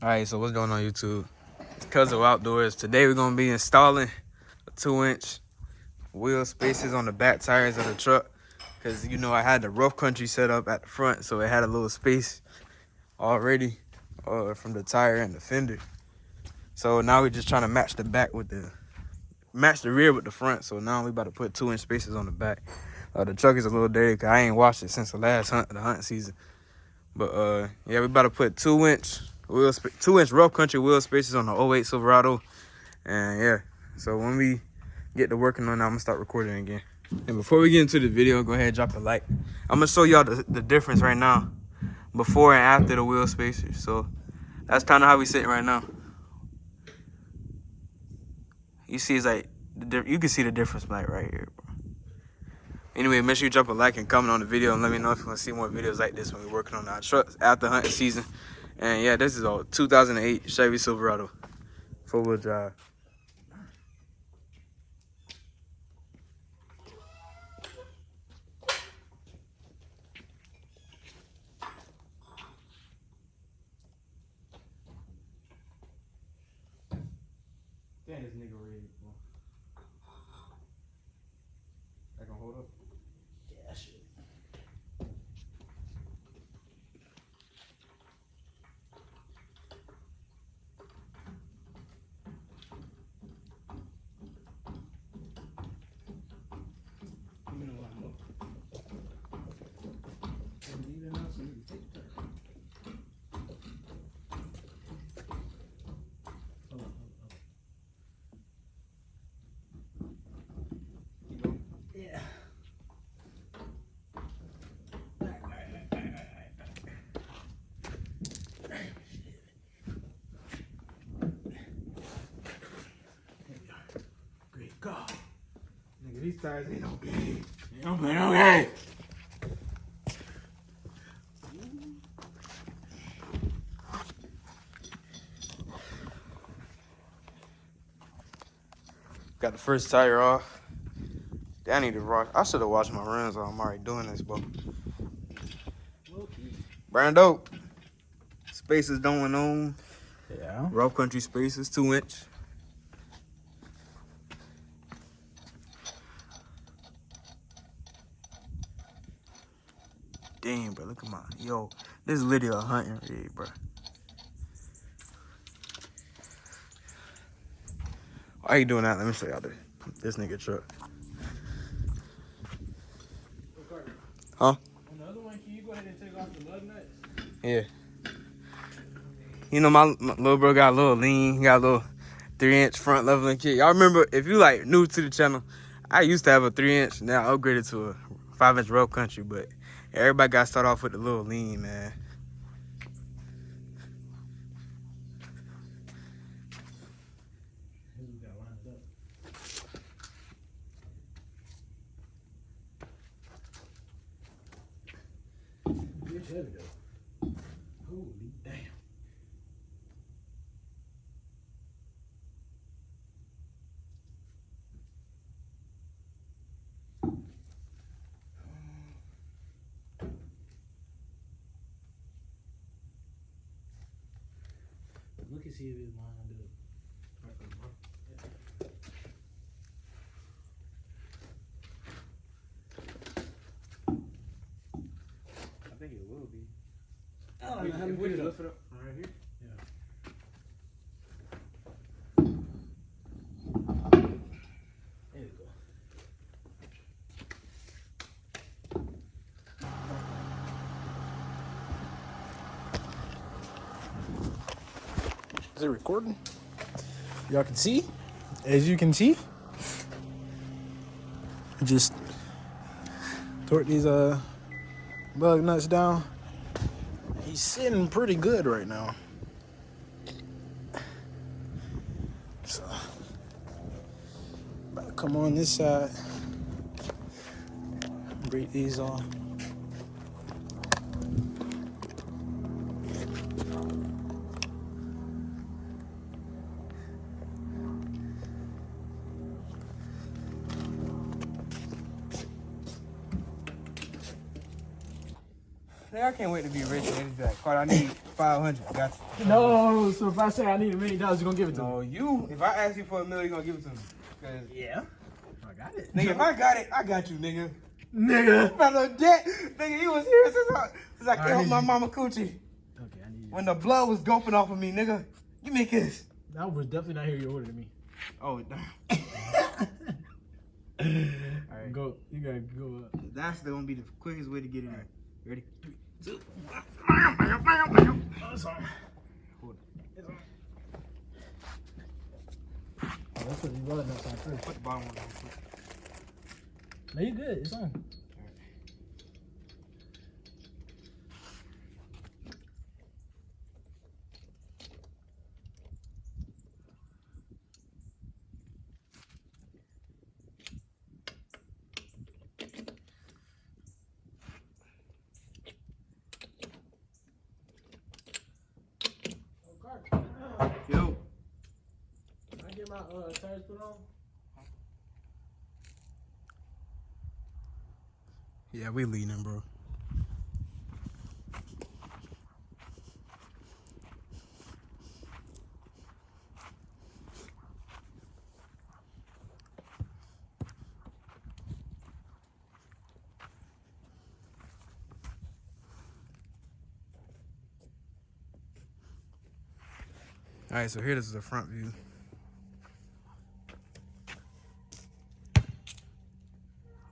Alright, so what's going on YouTube? Because of outdoors, today we're gonna be installing a 2-inch wheel spaces on the back tires of the truck. Cause you know I had the rough country set up at the front, so it had a little space already from the tire and the fender. So now we're just trying to match the rear with the front. So now we about to put 2-inch spaces on the back. The truck is a little dirty cause I ain't washed it since the last hunt season. But yeah, we about to put 2-inch rough country wheel spaces on the '08 Silverado. And yeah, so when we get to working on that, I'm gonna start recording again. And before we get into the video, go ahead and drop a like. I'm gonna show y'all the difference right now, before and after the wheel spacers. So that's kind of how we sitting right now. You see, it's like you can see the difference like right here, bro. Anyway, make sure you drop a like and comment on the video and let me know if you want to see more videos like this when we're working on our trucks after hunting season. And yeah, this is a 2008 Chevy Silverado, 4-wheel drive. Damn, this nigga ready, bro. That gonna hold up? Yeah, shit. God. Nigga, these tires ain't okay. They don't been okay. Got the first tire off. I need to wash. I should have washed my rims while I'm already doing this, bro. Brando. Spaces going on. Yeah. Rough country spaces, 2-inch. Damn, bro, look at my, yo, this is literally a hunting rig, bro. Why you doing that? Let me show y'all this nigga truck. Huh? On the other one, can you go ahead and take off the lug nuts? Yeah. You know, my little bro got a little lean. He got a little 3-inch front leveling kit. Y'all remember, if you like new to the channel, I used to have a 3-inch. Now I upgraded to a 5-inch rough country, but everybody got to start off with the little lean, man. Holy damn. Look and see if it's lined up. I think it will be. I don't know how to put it up. Lift it up from right here. Yeah. There we go. Is it recording? Y'all can see? As you can see, just torque these lug nuts down. He's sitting pretty good right now. So, about to come on this side, break these off. Nigga, I can't wait to be rich and it's like, Carter, I need 500. I got you. No, so if I say I need $1 million, you're gonna give it to me? No, you. If I ask you for $1 million, you're gonna give it to me. Cause Yeah. I got it. nigga, if I got it, I got you, nigga. Nigga. From the debt, nigga, you was here since I killed my mama coochie. Okay, I need you. When the blood was dumping off of me, nigga. Give me a kiss. That was definitely not hear your order to me. Oh, damn. Alright, go. You gotta go up. That's gonna be the quickest way to get in there. Ready? 3, 2. Oh, it's on. Hold It's on. Oh, that's what you roll it next time first. Put the bottom one on. No, you good. It's on. Yo. Can I get my tires put on? Yeah, we leaning, bro. All right, so here this is the front view.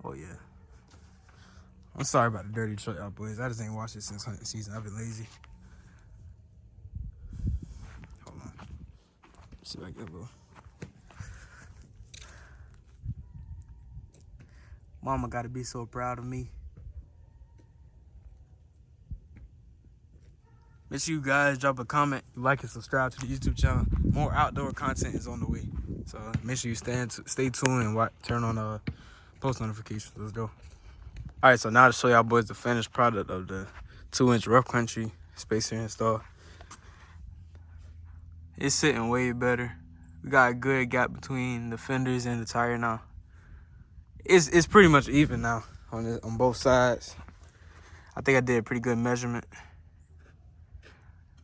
Oh yeah. I'm sorry about the dirty truck, y'all boys. I just ain't watched it since hunting season. I've been lazy. Hold on. See if I can go. Mama gotta be so proud of me. Make sure you guys drop a comment, like and subscribe to the YouTube channel. More outdoor content is on the way. So make sure you stay tuned and turn on post notifications. Let's go. All right, so now to show y'all boys the finished product of the 2-inch rough country spacer install. It's sitting way better. We got a good gap between the fenders and the tire now. It's pretty much even now on both sides. I think I did a pretty good measurement.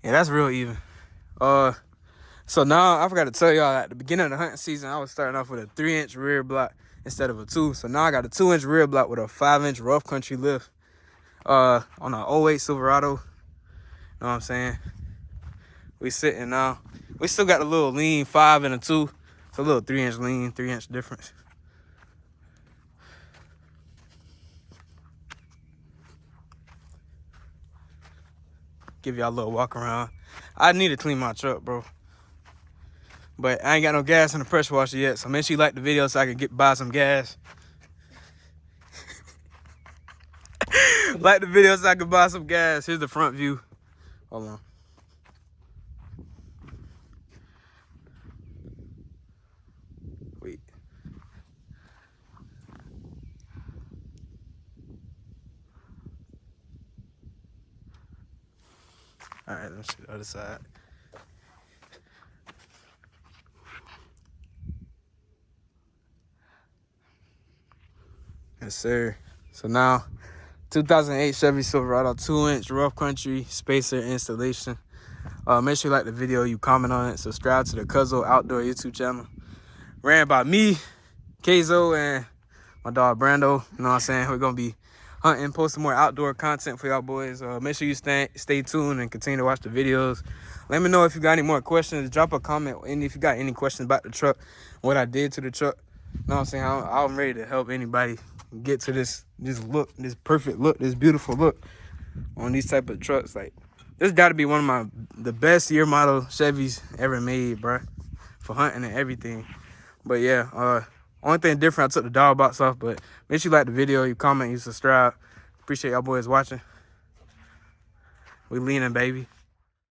Yeah, that's real even. So now I forgot to tell y'all at the beginning of the hunting season, I was starting off with a 3-inch rear block instead of a 2. So now I got a 2-inch rear block with a 5-inch rough country lift on an 08 Silverado. Know what I'm saying? We sitting now. We still got a little lean 5 and a 2. It's a little 3-inch lean, 3-inch difference. Give y'all a little walk around. I need to clean my truck, bro. But I ain't got no gas in the pressure washer yet, so make sure you like the video so I can buy some gas. Like the video so I can buy some gas. Here's the front view. Hold on. Wait. All right, let's see the other side. Yes, sir. So now, 2008 Chevy Silverado 2-inch rough country spacer installation. Make sure you like the video, you comment on it, subscribe to the Cuzzo Outdoor YouTube channel. Ran by me, Keizo, and my dog Brando. You know what I'm saying? We're gonna be hunting, posting more outdoor content for y'all boys. Make sure you stay tuned and continue to watch the videos. Let me know if you got any more questions. Drop a comment, and if you got any questions about the truck, what I did to the truck. You know what I'm saying? I'm ready to help anybody get to this look, this perfect look, this beautiful look on these type of trucks. Like, this got to be one of the best year model Chevys ever made, bro, for hunting and everything. But yeah, only thing different, I took the dog box off. But make sure you like the video, you comment, you subscribe. Appreciate y'all boys watching. We leaning, baby.